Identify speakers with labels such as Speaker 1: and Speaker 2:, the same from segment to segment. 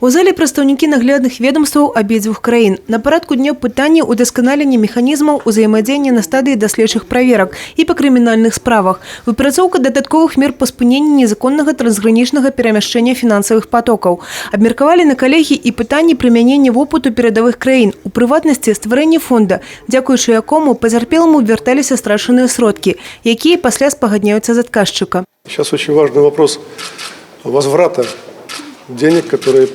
Speaker 1: У залі прадстаўнікі наглядных ведомстваў абедзвюх краін. На парадку дня пытанні ўдасканалення механізмаў узаемадзеяння на стадыі даследчых праверак і па крымінальных справах, выпрацоўка дадатковых мер па спыненні незаконнага трансгранічнага перамяшчэння фінансавых потокаў. Абмеркавалі на калегіі і пытанні прымянення вопыту перадавых краін, у прыватнасці стварэння фонда, дзякуючы якому пацярпеламу вярталіся страчаныя сродкі, якія пасля спагадняюцца з адказчыка.
Speaker 2: Сейчас очень важный вопрос возврата денег, которые,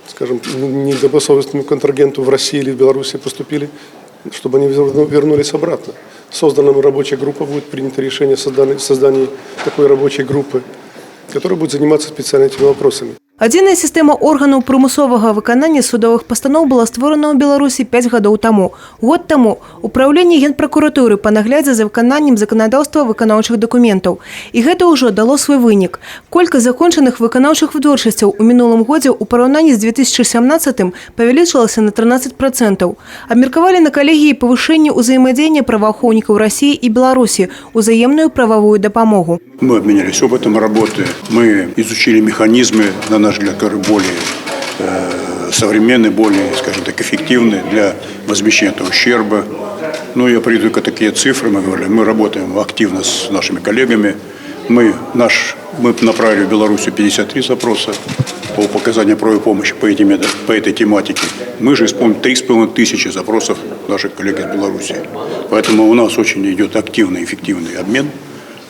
Speaker 2: скажем, недобросовестному контрагенту в России или в Беларуси поступили, чтобы они вернулись обратно. Создана рабочая группа, будет принято решение о создании такой рабочей группы, которая будет заниматься специально этими вопросами.
Speaker 1: Адзіная сістэма органаў прымусовага выканання судовых пастаноў была створана ў Беларусі 5 гадоў таму. Год таму Управленне Генпракуратуры па наглядзе за выкананнем заканадаўства выканаўчых дакументаў. І гэта ўжо дало свой вынік. Колькасць закончаных выканаўчых вытворчасцяў у мінулым годзе ў параўнанні з 2017 павялічылася на 13%. Абмеркавалі на калегіі павышэнне ўзаемадзеяння праваахоўнікаў России и Беларуси, узаемную правовую дапамогу.
Speaker 3: Мы обменялись опытом работы, мы изучили механизмы, на наш взгляд, которые более современные, более, скажем так, эффективные для возмещения этого ущерба. Ну, я приведу такие цифры, мы работаем активно с нашими коллегами. Мы направили в Белоруссию 53 запроса по оказанию правовой помощи по этой тематике. Мы же исполнили 3500 запросов наших коллег из Беларуси. Поэтому у нас очень идет активный, эффективный обмен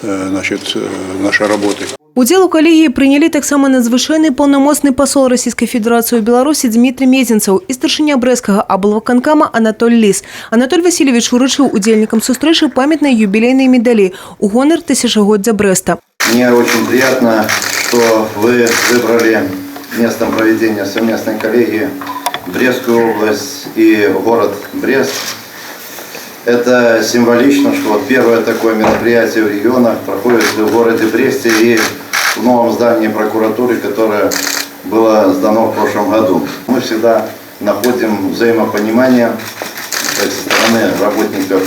Speaker 3: нашей работы.
Speaker 1: Удзел у калегіі прынялі таксама надзвычайны паўнамоцны пасол Российской Федерации ў Беларусі Дмитрий Мезенцаў і старшыня брэсцкага аблвыканкама Анатоль Лис. Анатоль Васильевич уручыў удзельнікам сустрэчы памятныя юбілейныя медалі ў гонар тысячагоддзя Брэста.
Speaker 4: Мне очень приятно, что вы выбрали местом проведения совместной коллегии Брестскую область и город Брест. Это символично, что вот первое такое мероприятие в регионах проходит в городе Бресте и в новом здании прокуратуры, которое было сдано в прошлом году. Мы всегда находим взаимопонимание со стороны работников,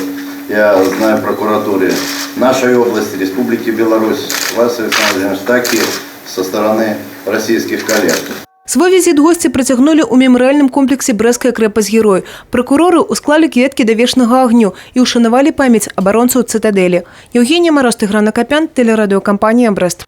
Speaker 4: я знаю, прокуратуры нашей области, Республики Беларусь, вас, Александр Владимирович, так и со стороны российских коллег.
Speaker 1: Свой візіт госці працягнулі ў мемарыяльным комплексе «Брэсцкая крэпасць-герой». Пракуроры ўсклалі кветкі да вечнага агню і ушанавалі памяць абаронцаў цытадэлі. Евгения Мороз, Тыгран Акопян, телерадиокомпания «Брест».